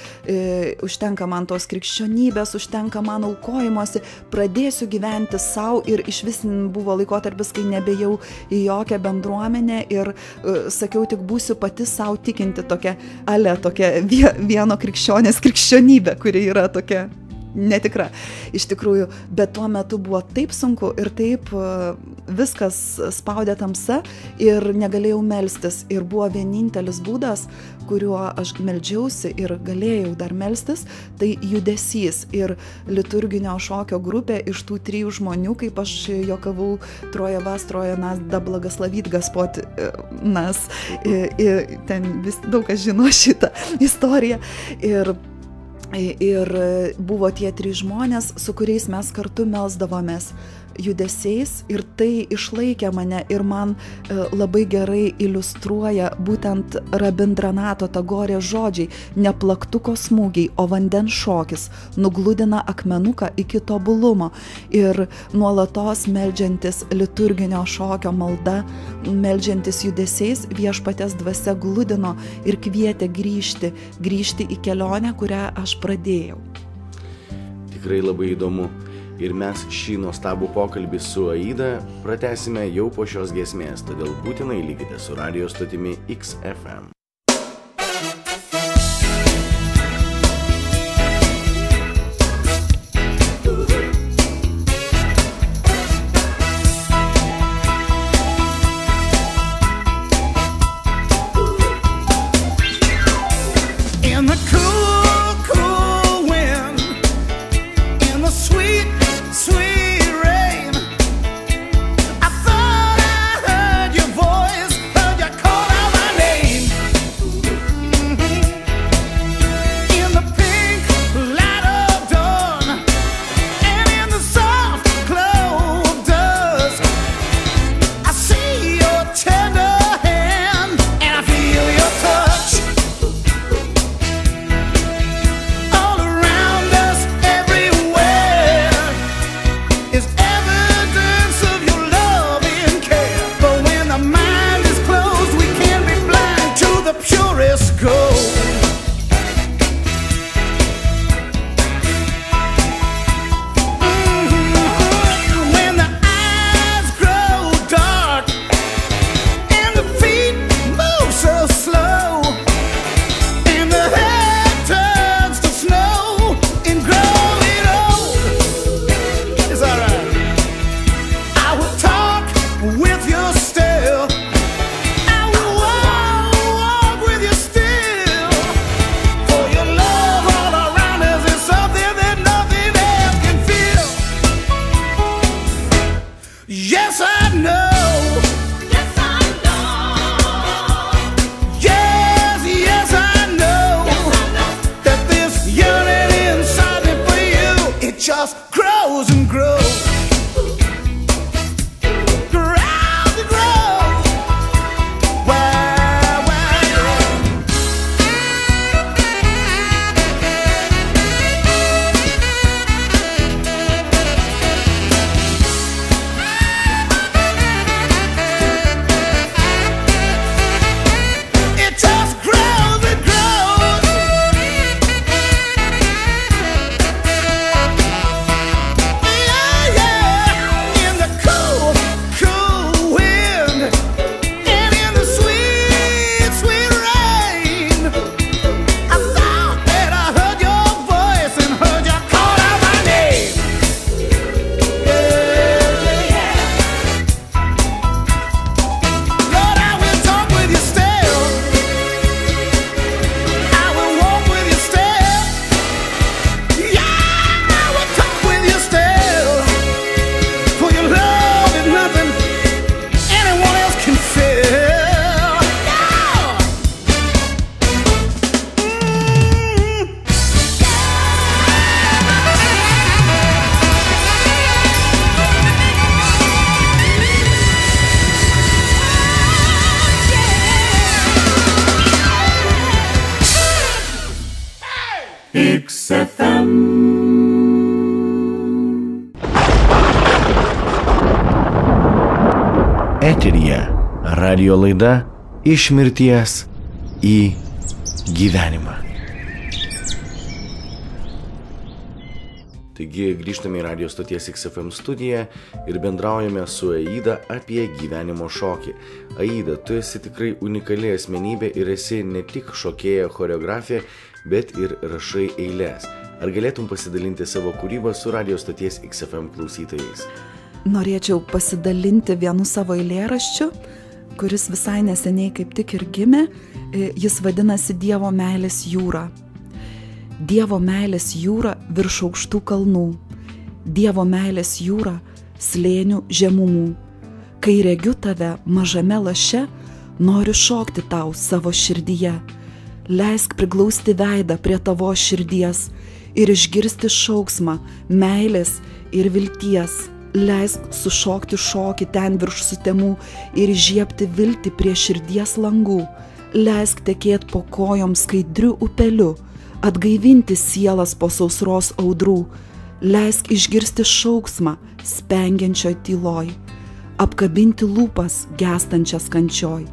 užtenka man tos krikščionybės, užtenka man aukojimosi, pradėsiu gyventi savo ir išvis buvo laikotarpis, kai nebejau į jokią bendruomenę ir sakiau, tik būsiu pati savo tikinti tokia vieno krikščionės krikščionybė, kuri yra tokia netikra. Iš tikrųjų, bet tuo metu buvo taip sunku ir taip viskas spaudė tamsa ir negalėjau melstis. Ir buvo vienintelis būdas, kuriuo aš meldžiausi ir galėjau dar melstis, tai judesys. Ir liturginio šokio grupė iš tų 3 žmonių, kaip aš juokavau, Troje vas, Troje nas, da blagaslavyt Gaspot nas. Ten vis daug kas žino šitą istoriją. Ir buvo tie 3 žmonės, su kuriais mes kartu melsdavomės judesiais ir tai išlaikė mane ir man labai gerai iliustruoja būtent Rabindranato Tagorės žodžiai: neplaktuko smūgiai, o vandens šokis nugludina akmenuką iki tobulumo. Ir nuolatos meldžiantis liturginio šokio malda, meldžiantis judesiais, viešpaties dvasia gludino ir kvietė grįžti į kelionę, kurią aš pradėjau. Tikrai labai įdomu. Ir mes šį nuostabų pokalbį su Aida pratęsime jau po šios giesmės, todėl būtinai likite su radijo stotimi XFM. I thought I heard your voice, heard you call out my name. just grows and grows. Grows and grows. XFM. Eteryje radio laida Iš mirties į gyvenimą. Taigi grįžtame į radio stoties XFM studiją ir bendraujame su Aida apie gyvenimo šokį. Aida, tu esi tikrai unikali asmenybė ir esi ne tik šokėja, choreografė, bet ir rašai eiles. Ar galėtum pasidalinti savo kūrybą su radio stoties XFM klausytojais? Norėčiau pasidalinti vienu savo eilėraščiu, kuris visai neseniai kaip tik ir gimė. Jis vadinasi Dievo meilės jūra. Dievo meilės jūra virš aukštų kalnų. Dievo meilės jūra slėnių žemumų. Kai regiu tave mažame laše, noriu šokti tau savo širdyje. Leisk priglausti veidą prie tavo širdies ir išgirsti šauksmą meilės ir vilties. Leisk sušokti šokį ten virš sutemų ir įžiebti viltį prie širdies langų. Leisk tekėt po kojom skaidriu upeliu, atgaivinti sielas po sausros audrų. Leisk išgirsti šauksmą spengiančioj tyloj, apkabinti lūpas gęstančias kančioj.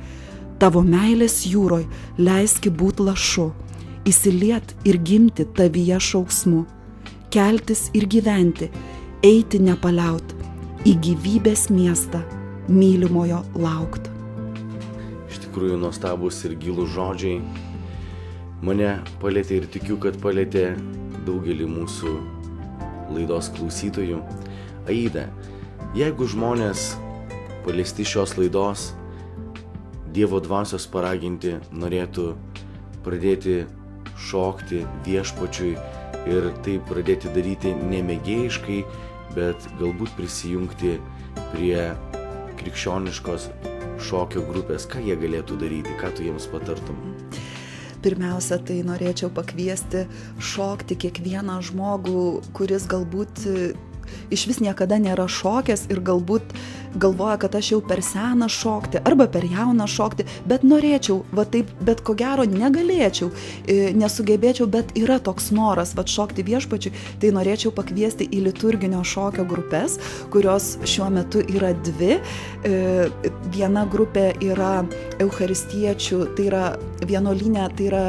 Tavo meilės jūroj leiski būt lašu, įsiliet ir gimti tavyje šauksmu, keltis ir gyventi, eiti nepaliaut, į gyvybės miestą mylimojo laukt. Iš tikrųjų nuostabus ir gilūs žodžiai. Mane palietė ir tikiu, kad palietė daugelį mūsų laidos klausytojų. Aida, jeigu žmonės paliesti šios laidos, Dievo dvasios paraginti, norėtų pradėti šokti viešpačiui ir tai pradėti daryti nemėgėjiškai, bet galbūt prisijungti prie krikščioniškos šokio grupės, ką jie galėtų daryti, ką tu jiems patartum? Pirmiausia, tai norėčiau pakviesti šokti kiekvieną žmogų, kuris galbūt iš vis niekada nėra šokęs ir galbūt galvoja, kad aš jau per senas šokti arba per jaunas šokti, bet norėčiau, va taip, bet ko gero negalėčiau, nesugebėčiau, bet yra toks noras va šokti viešpačiui, tai norėčiau pakviesti į liturginio šokio grupės, kurios šiuo metu yra dvi. Viena grupė yra eucharistiečių, tai yra vienuolyne, tai yra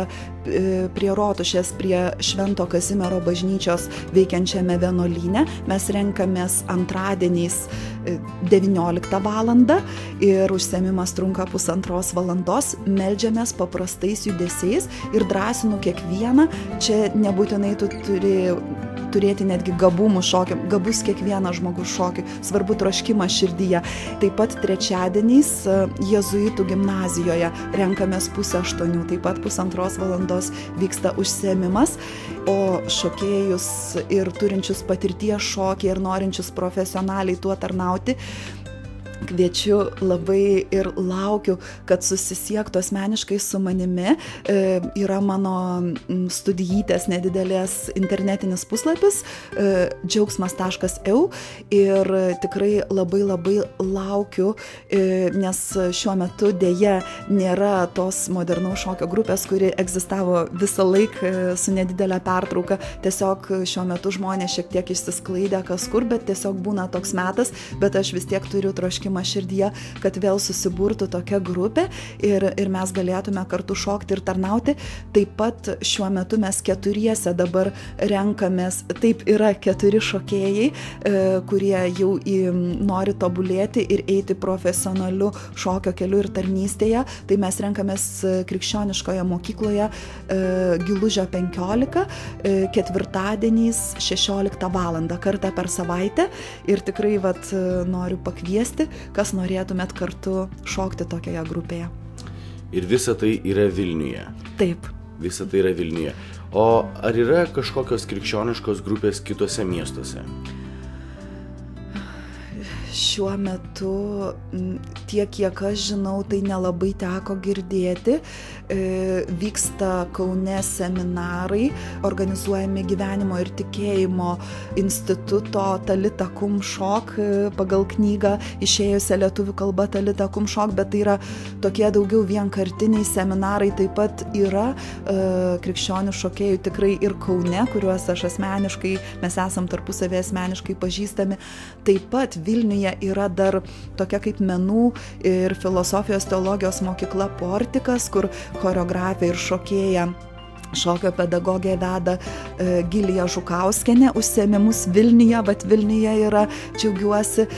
prie Rotušės, prie Švento Kazimiero bažnyčios veikiančiame vienuolyne. Mes renkamės antradieniais 19 valandą ir užsiėmimas trunka 1,5 valandos. Meldžiamės paprastais judesiais ir drąsinu kiekvieną. Čia nebūtinai tu turi turėti netgi gabumų šokiam, gabus kiekvienas žmogus šokiui, svarbu troškimas širdyje. Taip pat trečiadieniais jėzuitų gimnazijoje renkamės 7:30, taip pat 1,5 valandos vyksta užsiėmimas, o šokėjus ir turinčius patirties šokį ir norinčius profesionaliai tuo tarnauti, kviečiu labai ir laukiu, kad susisiektų asmeniškai su manimi. Yra mano studijytės nedidelės internetinis puslapis džiaugsmas.eu ir tikrai labai laukiu, nes šiuo metu dėja nėra tos modernaus šokio grupės, kuri egzistavo visą laiką su nedidelė pertrauka. Tiesiog šiuo metu žmonės šiek tiek išsisklaidę kas kur, bet tiesiog būna toks metas, bet aš vis tiek turiu troškimą širdyje, kad vėl susiburtų tokia grupė ir mes galėtume kartu šokti ir tarnauti. Taip pat šiuo metu mes keturiese dabar renkamės, taip yra 4 šokėjai, kurie jau nori tobulėti ir eiti profesionaliu šokio keliu ir tarnystėje. Tai mes renkamės krikščioniškoje mokykloje Gilužio 15, ketvirtadieniais 16 valandą kartą per savaitę ir tikrai noriu pakviesti, kas norėtumėt kartu šokti tokioje grupėje. Ir visa tai yra Vilniuje. Taip. Visa tai yra Vilniuje. O ar yra kažkokios krikščioniškos grupės kitose miestuose? Šiuo metu, tiek kiek aš žinau, tai nelabai teko girdėti. Vyksta Kaune seminarai, organizuojami Gyvenimo ir tikėjimo instituto Talita Kum Šok pagal knygą išėjusią lietuvių kalba Talita Kum Šok, bet tai yra tokie daugiau vienkartiniai seminarai. Taip pat yra krikščionių šokėjų tikrai ir Kaune, kuriuos aš asmeniškai, mes esam tarpusavėje asmeniškai pažįstami. Taip pat Vilniuje yra dar tokia kaip menų ir filosofijos teologijos mokykla Portikas, kur choreografė ir šokėja šokio pedagogė veda Gilija Žukauskienė užsiėmimus Vilniuje, bet Vilniuje yra, džiaugiuosi.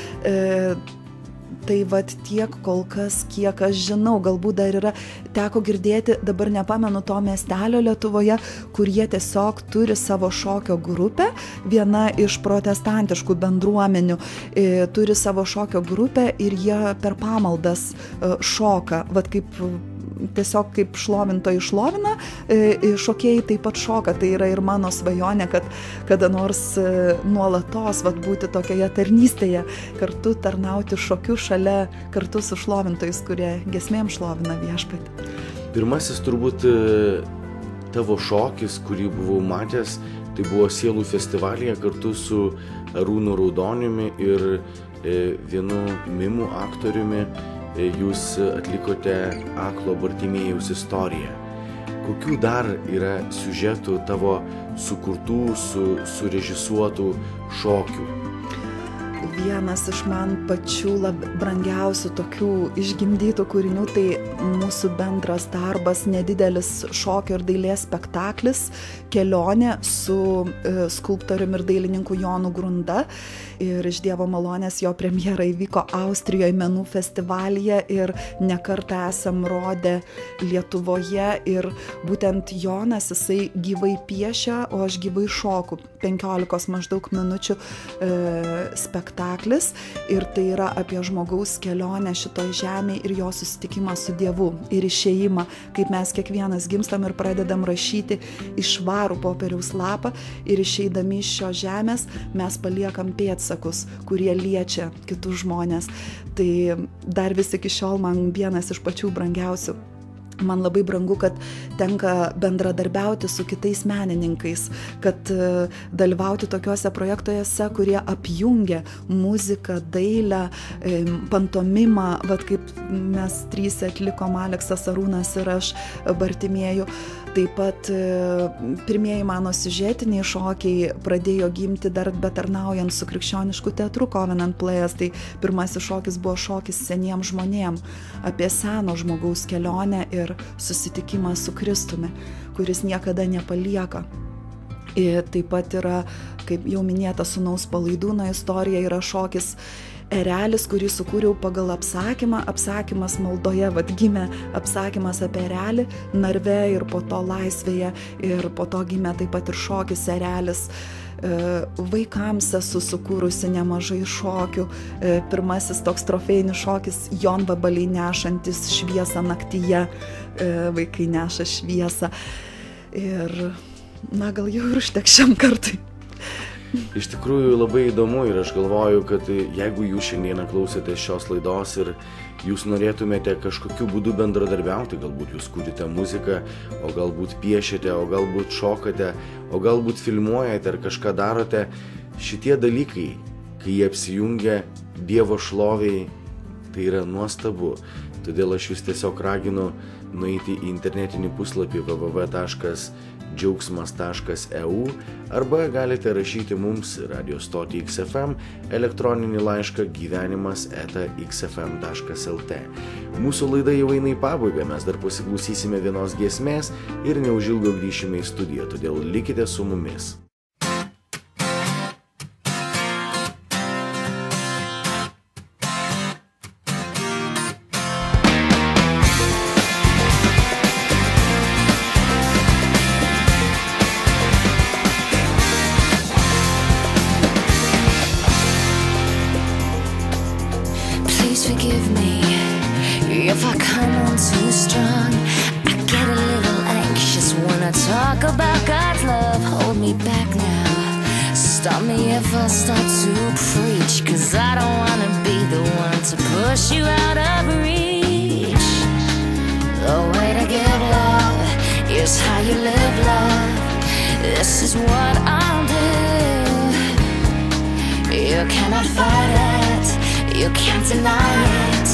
Tai tiek kol kas, kiek aš žinau, galbūt dar yra, teko girdėti, dabar nepamenu to miestelio Lietuvoje, kur jie tiesiog turi savo šokio grupę, viena iš protestantiškų bendruomenių turi savo šokio grupę ir jie per pamaldas šoka, tiesiog kaip šlovintojai šlovina, šokėjai taip pat šoka. Tai yra ir mano svajonė, kad kada nors nuolatos būti tokioje tarnystėje, kartu tarnauti šokiu šalia, kartu su šlovintojais, kurie giesmėm šlovina Viešpatį. Pirmasis turbūt tavo šokis, kurį buvau matęs, tai buvo Sielų festivalyje kartu su Arūnu Raudoniumi ir vienu mimų aktoriumi. Jūs atlikote Aklo Bartimėjaus istoriją. Kokių dar yra siužetų tavo sukurtų, surežisuotų šokių? Vienas iš man pačių brangiausių tokių išgimdytų kūrinių, tai mūsų bendras darbas, nedidelis šokio ir dailės spektaklis Kelionė su skulptoriumi ir dailininku Jonu Grunda. Ir iš Dievo malonės jo premjera įvyko Austrijoje menų festivalyje ir nekartą esam rodę Lietuvoje. Ir būtent Jonas, jisai gyvai piešia, o aš gyvai šoku. 15 maždaug minučių spektaklis. Ir tai yra apie žmogaus kelionę šitoj žemėje ir jo susitikimą su Dievu ir išėjimą, kaip mes kiekvienas gimstam ir pradedam rašyti į švarų popieriaus lapą ir išeidami iš šios žemės mes paliekam pėdsakus, kurie liečia kitus žmonės. Tai dar vis iki šiol man vienas iš pačių brangiausių. Man labai brangu, kad tenka bendradarbiauti su kitais menininkais, kad dalyvauti tokiuose projektuose, kurie apjungia muziką, dailę, pantomimą, kaip mes 3 atlikom, Aleksas, Arūnas ir aš, Bartimėjų. Taip pat pirmieji mano siužetiniai šokiai pradėjo gimti dar betarnaujant su krikščionišku teatru Covenant Playas. Tai pirmasis šokis buvo šokis seniems žmonėm apie seno žmogaus kelionę ir susitikimą su Kristumi, kuris niekada nepalieka. Ir taip pat yra, kaip jau minėta, sūnaus Palaidūno istorija, yra šokis Erelis, kurį sukūriau pagal apsakymą. Apsakymas maldoje, gimė apsakymas apie erelį narve ir po to laisvėje. Ir po to gimė taip pat ir šokis Erelis. Vaikams esu sukūrusi nemažai šokių. Pirmasis toks trofėjinis šokis Jonvabaliai nešantis šviesą naktyje. Vaikai neša šviesą. Ir, gal jau ir užtek šiam kartui. Iš tikrųjų labai įdomu ir aš galvoju, kad jeigu jūs šiandieną klausėte šios laidos ir jūs norėtumėte kažkokiu būdu bendradarbiauti, galbūt jūs kūrite muziką, o galbūt piešiate, o galbūt šokate, o galbūt filmuojate ar kažką darote, šitie dalykai, kai jie apsijungia Dievo šloviai, tai yra nuostabu. Todėl aš jūs tiesiog raginu nueiti į internetinį puslapį www.džiaugsmas.eu arba galite rašyti mums radio stotį XFM elektroninį laišką gyvenimas@xfm.lt. Mūsų laida jau eina į pabaigą, mes dar pasiklausysime vienos giesmės ir neužilgo grįšime į studiją, todėl likite su mumis. Forgive me if I come on too strong. I get a little anxious when I talk about God's love. Hold me back now. Stop me if I start to preach, 'cause I don't wanna be the one to push you out of reach. The way to give love is how you live love. This is what I'll do. You cannot fight it, you can't deny it.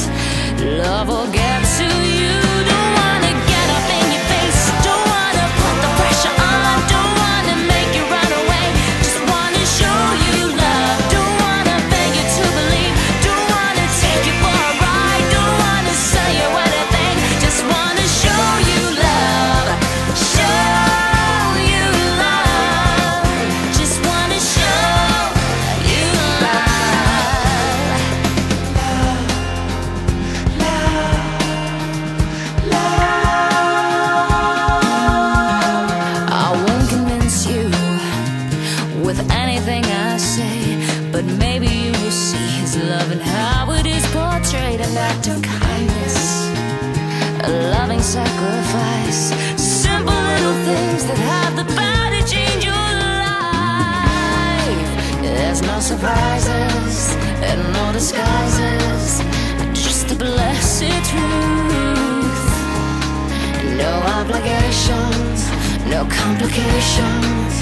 Love will get to you. Don't wanna get up in your face, don't wanna put the pressure on, don't wanna make you run away, just wanna show you love. Don't wanna beg you to believe, don't wanna take you for a ride, don't wanna sell you anything, just wanna show you love. Show you love, just wanna show you love. I won't convince you with anything I say, but maybe you will see His love and how it is portrayed. An act of kindness, a loving sacrifice, simple little things that have the power to change your life. There's no surprises and no disguises, just the blessed truth. No obligations, no complications,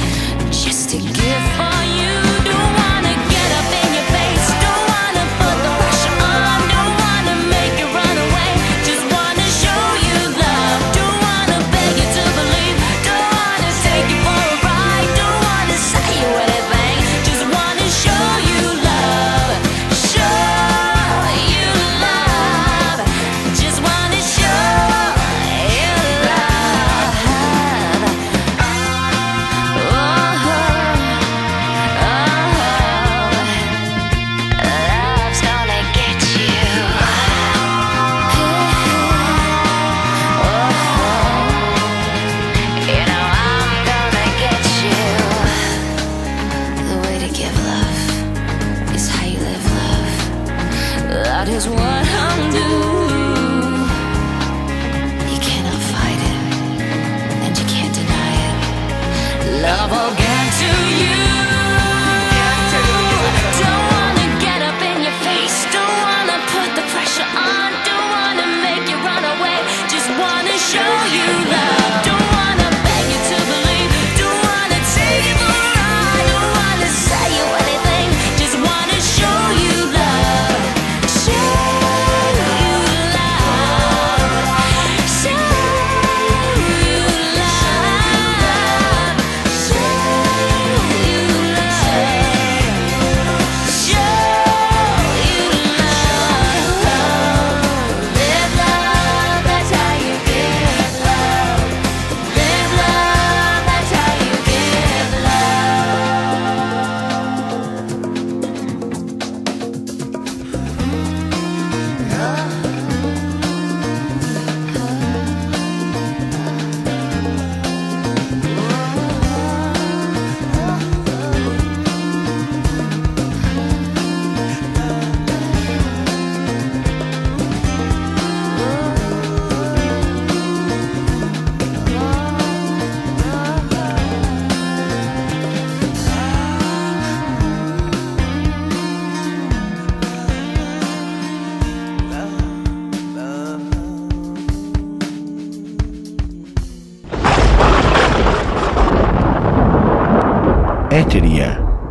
just a gift for you. Don't wanna get up in your face, don't wanna put the pressure on, don't wanna make you run away, just wanna show you love. Don't wanna beg you to believe, don't wanna take you for a ride, don't wanna say you anything, just wanna show you love. Show you love, just wanna show you love. Love's gonna get you. You know I'm gonna get you. The way to give love is how you live love. That is what I'll do. You cannot fight it, and you can't deny it. Love will get to you. Don't wanna get up in your face, don't wanna put the pressure on, don't wanna make you run away, just wanna show you love. Don't wanna beg you to believe, don't wanna take you for a ride, don't wanna say you anything, just wanna show you love. Show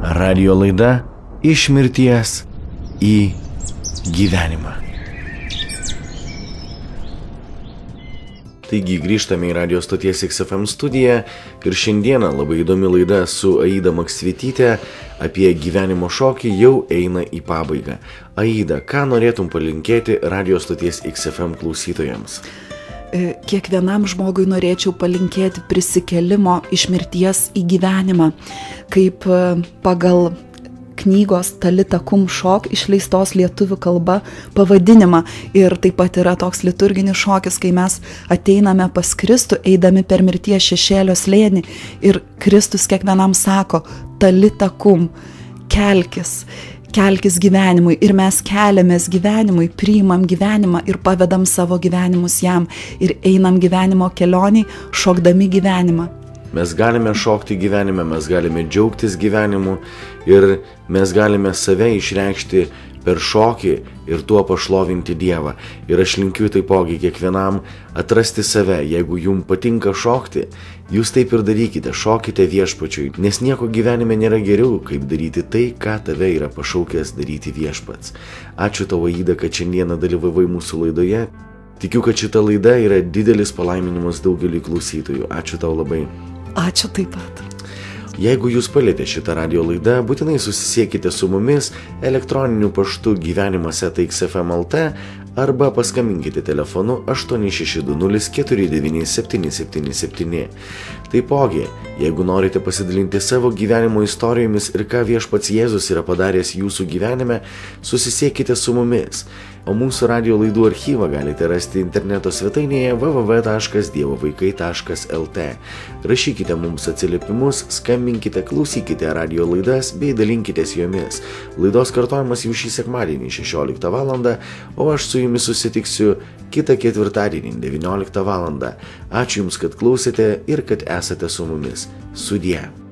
Radio laida Iš mirties į gyvenimą. Taigi grįžtame į radio stoties XFM studiją ir šiandieną labai įdomi laida su Aida Maksvytytė apie gyvenimo šokį jau eina į pabaigą. Aida, ką norėtum palinkėti radio stoties XFM klausytojams? Kiekvienam žmogui norėčiau palinkėti prisikėlimo iš mirties į gyvenimą, kaip pagal knygos Talita Kum šok išleistos lietuvių kalba pavadinimą. Ir taip pat yra toks liturginis šokis, kai mes ateiname pas Kristų, eidami per mirties šešėlio slėnį ir Kristus kiekvienam sako: Talita Kum, kelkis gyvenimui, ir mes keliamės gyvenimui, priimam gyvenimą ir pavedam savo gyvenimus jam ir einam gyvenimo kelioniai, šokdami gyvenimą. Mes galime šokti gyvenime, mes galime džiaugtis gyvenimu ir mes galime save išreikšti per šokį ir tuo pašlovinti Dievą. Ir aš linkiu taipogi kiekvienam atrasti save. Jeigu jums patinka šokti, jūs taip ir darykite, šokite viešpačiui, nes nieko gyvenime nėra geriau, kaip daryti tai, ką tave yra pašaukęs daryti viešpats. Ačiū tau, Aida, kad šiandieną dalyvavai mūsų laidoje. Tikiu, kad šita laida yra didelis palaiminimas daugeliui klausytojų. Ačiū tau labai. Ačiū taip pat. Jeigu jūs palietė šitą radio laidą, būtinai susisiekite su mumis elektroniniu paštu gyvenimas@xfm.lt arba paskambinkite telefonu 862049777. Taipogi, jeigu norite pasidalinti savo gyvenimo istorijomis ir ką viešpats Jėzus yra padaręs jūsų gyvenime, susisiekite su mumis. O mūsų radio laidų archyvą galite rasti interneto svetainėje www.dievovaikai.lt. Rašykite mums atsiliepimus, skambinkite, klausykite radio laidas bei dalinkitės jomis. Laidos kartojimas jau šį sekmadienį 16 val. O aš su jumis susitiksiu kitą ketvirtadienį 19 val. Ačiū Jums, kad klausėte ir kad esate su mumis. Sudie.